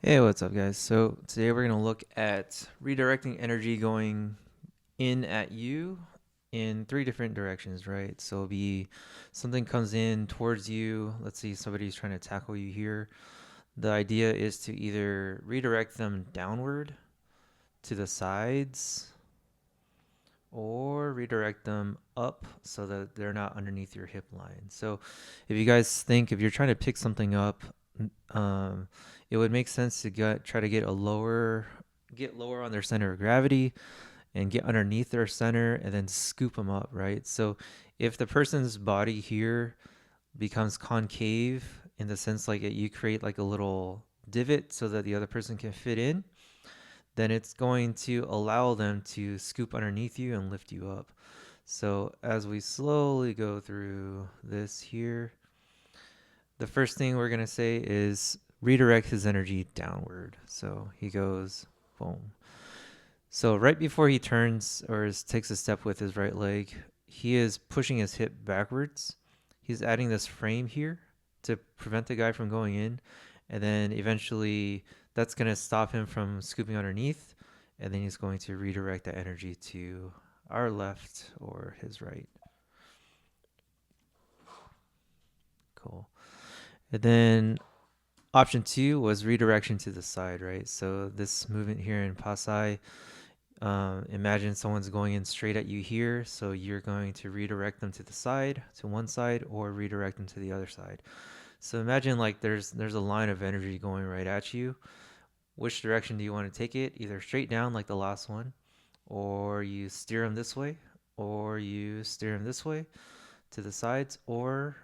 Hey, what's up, guys? So today we're going to look at redirecting energy going in at you in three different directions, right? So it'll be something comes in towards you. Let's see, somebody's trying to tackle you here. The idea is to either redirect them downward to the sides or redirect them up so that they're not underneath your hip line. So if you guys think if you're trying to pick something up, um, it would make sense to try to get lower on their center of gravity and get underneath their center and then scoop them up, right? So if the person's body here becomes concave in the sense like you create like a little divot so that the other person can fit in, then it's going to allow them to scoop underneath you and lift you up. So as we slowly go through this here, the first thing we're going to say is redirect his energy downward. So he goes, boom. So right before he turns or takes a step with his right leg, he is pushing his hip backwards. He's adding this frame here to prevent the guy from going in. And then eventually that's going to stop him from scooping underneath. And then he's going to redirect that energy to our left or his right. Cool. And then option 2 was redirection to the side, right? So this movement here in Pasai, imagine someone's going in straight at you here, so you're going to redirect them to the side, to one side, or redirect them to the other side. So imagine like there's a line of energy going right at you. Which direction do you want to take it? Either straight down like the last one, or you steer them this way, or you steer them this way to the sides, or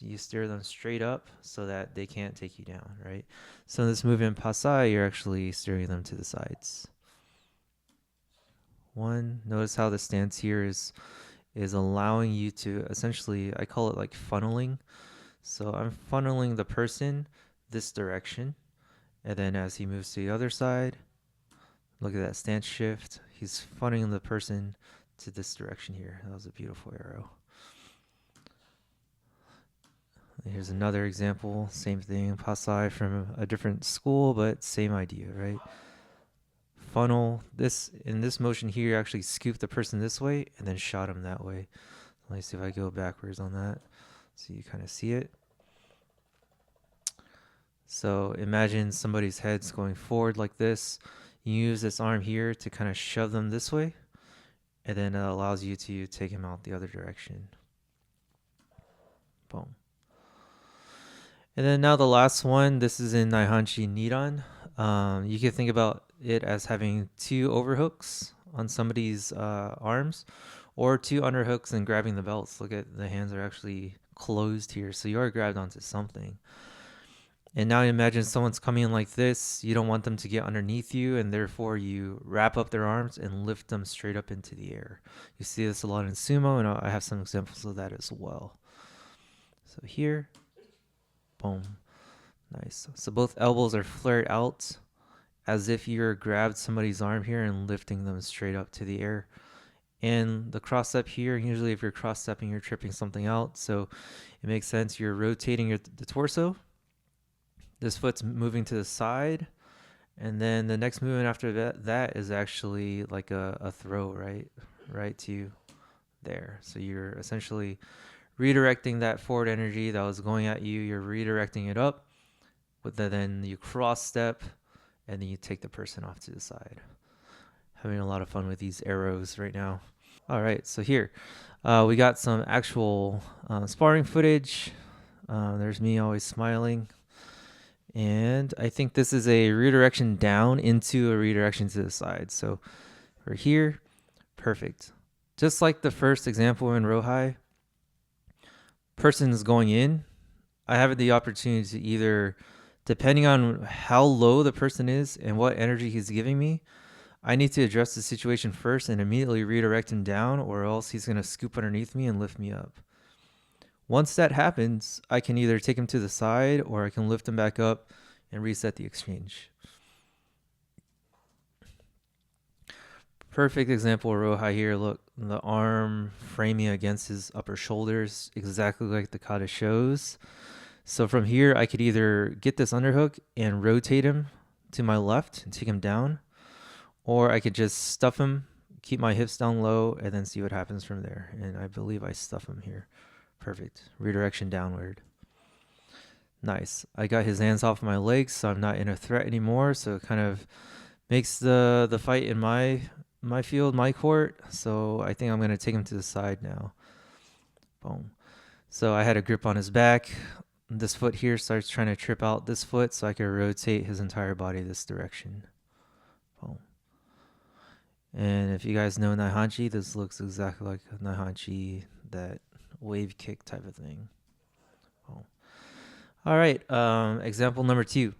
you steer them straight up so that they can't take you down, right? So in this movement Pasai, you're actually steering them to the sides. One, notice how the stance here is allowing you to essentially, I call it like funneling. So I'm funneling the person this direction, and then as he moves to the other side, look at that stance shift. He's funneling the person to this direction here. That was a beautiful arrow. Here's another example, same thing, Pasai from a different school, but same idea, right? Funnel this in this motion here, actually scoop the person this way and then shot him that way. Let me see if I go backwards on that so you kind of see it. So imagine somebody's head's going forward like this. You use this arm here to kind of shove them this way, and then it allows you to take him out the other direction. Boom. And then now the last one, this is in Naihanchi Niran. You can think about it as having two overhooks on somebody's arms or two underhooks and grabbing the belts. Look at the hands are actually closed here. So you are grabbed onto something. And now imagine someone's coming in like this. You don't want them to get underneath you, and therefore you wrap up their arms and lift them straight up into the air. You see this a lot in sumo, and I have some examples of that as well. So here, boom. Nice. So both elbows are flared out as if you're grabbed somebody's arm here and lifting them straight up to the air. And the cross step here, usually if you're cross stepping, you're tripping something out. So it makes sense. You're rotating the torso. This foot's moving to the side. And then the next movement after that is actually like a throw, right? Right to there. So you're essentially redirecting that forward energy that was going at you. You're redirecting it up. But then you cross step and then you take the person off to the side. Having a lot of fun with these arrows right now. All right, so here we got some actual sparring footage. There's me always smiling. And I think this is a redirection down into a redirection to the side. So we're here, perfect. Just like the first example in Rohai, person is going in. I have the opportunity to either, depending on how low the person is and what energy he's giving me, I need to address the situation first and immediately redirect him down, or else he's going to scoop underneath me and lift me up. Once that happens, I can either take him to the side or I can lift him back up and reset the exchange. Perfect example of Rohai here. Look, the arm framing against his upper shoulders, exactly like the kata shows. So from here, I could either get this underhook and rotate him to my left and take him down, or I could just stuff him, keep my hips down low, and then see what happens from there. And I believe I stuff him here. Perfect. Redirection downward. Nice. I got his hands off my legs, so I'm not in a threat anymore. So it kind of makes the fight in my field, my court. So I think I'm gonna take him to the side now. Boom. So I had a grip on his back. This foot here starts trying to trip out this foot, so I can rotate his entire body this direction. Boom. And if you guys know Naihanchi, this looks exactly like Naihanchi, that wave kick type of thing. Boom. All right, example number 2.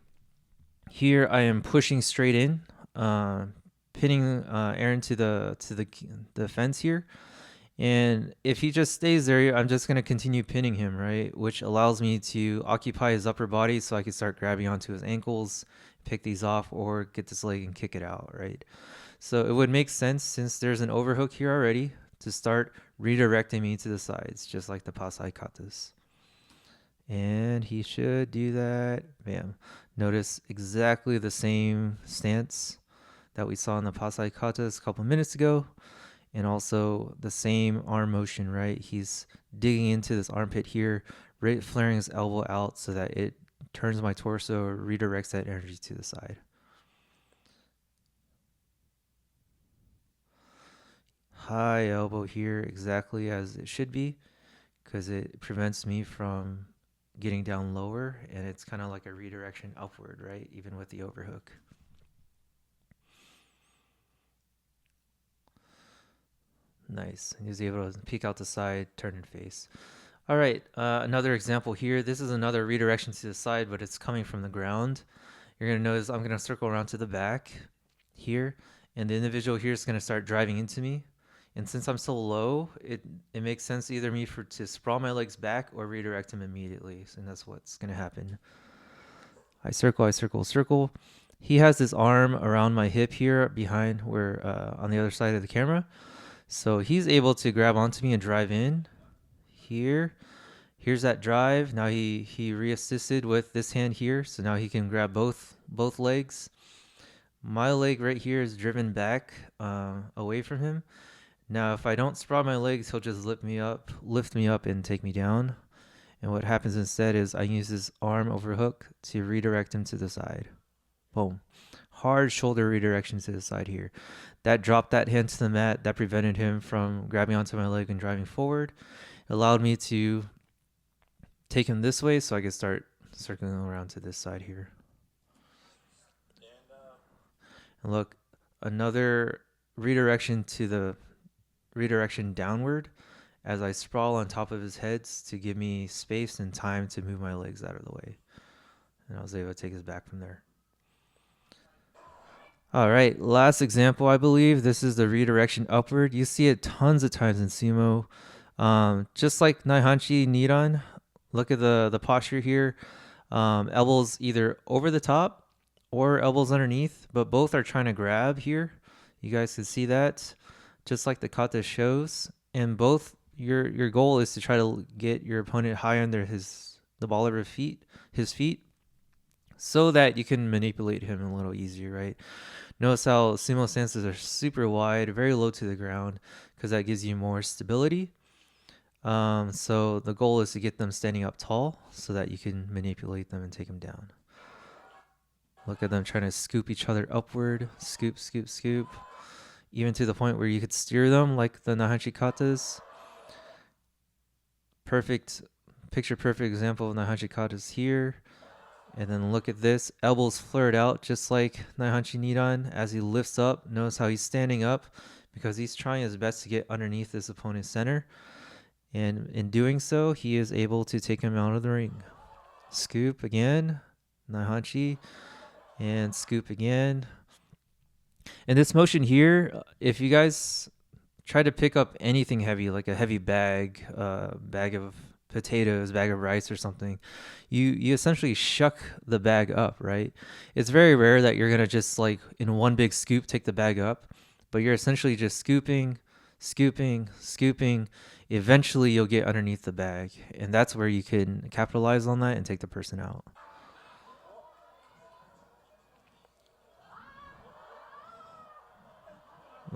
Here I am pushing straight in, pinning Aaron to the fence here. And if he just stays there, I'm just going to continue pinning him, right? Which allows me to occupy his upper body so I can start grabbing onto his ankles, pick these off, or get this leg and kick it out, right? So it would make sense, since there's an overhook here already, to start redirecting me to the sides, just like the Pasai katas. And he should do that. Bam. Notice exactly the same stance that we saw in the Pasai katas a couple minutes ago. And also the same arm motion, right? He's digging into this armpit here, right, flaring his elbow out so that it turns my torso, or redirects that energy to the side. High elbow here, exactly as it should be, because it prevents me from getting down lower, and it's kind of like a redirection upward, right? Even with the overhook. Nice. He was able to peek out the side, turn and face. All right, another example here. This is another redirection to the side, but it's coming from the ground. You're going to notice I'm going to circle around to the back here, and the individual here is going to start driving into me. And since I'm so low, it makes sense either to sprawl my legs back or redirect him immediately. And that's what's going to happen. I circle, circle. He has his arm around my hip here behind on the other side of the camera. So he's able to grab onto me and drive in here. Here's that drive. Now he reassisted with this hand here. So now he can grab both legs. My leg right here is driven back away from him. Now, if I don't sprawl my legs, he'll just lift me up and take me down. And what happens instead is I use this arm overhook to redirect him to the side. Boom. Hard shoulder redirection to the side here. That dropped that hand to the mat. That prevented him from grabbing onto my leg and driving forward. It allowed me to take him this way so I could start circling around to this side here. And look, another redirection downward as I sprawl on top of his head to give me space and time to move my legs out of the way. And I was able to take his back from there. All right, last example, I believe. This is the redirection upward. You see it tons of times in sumo. Just like Naihanchi Niran, look at the posture here. Elbows either over the top or elbows underneath, but both are trying to grab here. You guys can see that, just like the kata shows. And both, your goal is to try to get your opponent high under the ball of his feet, so that you can manipulate him a little easier, right? Notice how sumo stances are super wide, very low to the ground, because that gives you more stability. So the goal is to get them standing up tall so that you can manipulate them and take them down. Look at them trying to scoop each other upward. Scoop, scoop, scoop. Even to the point where you could steer them like the Naihanchi katas. Picture perfect example of Naihanchi katas here. And then look at this. Elbows flared out just like Naihanchi Niran as he lifts up. Notice how he's standing up because he's trying his best to get underneath his opponent's center. And in doing so, he is able to take him out of the ring. Scoop again. Naihanchi. And scoop again. And this motion here, if you guys try to pick up anything heavy, like a heavy bag of potatoes, bag of rice or something, you essentially shuck the bag up, right? It's very rare that you're gonna just like in one big scoop take the bag up, but you're essentially just scooping. Eventually you'll get underneath the bag, and that's where you can capitalize on that and take the person out.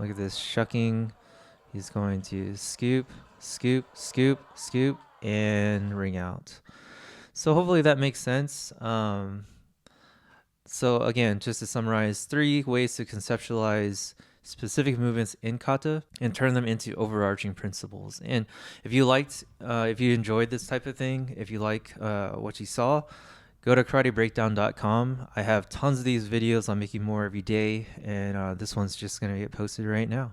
Look at this shucking. He's going to scoop, scoop, scoop, scoop, and ring out. So hopefully that makes sense. So again, just to summarize, 3 ways to conceptualize specific movements in kata and turn them into overarching principles. And if you enjoyed this type of thing, if you like what you saw, go to karatebreakdown.com. I have tons of these videos. I'm making more every day, and this one's just going to get posted right now.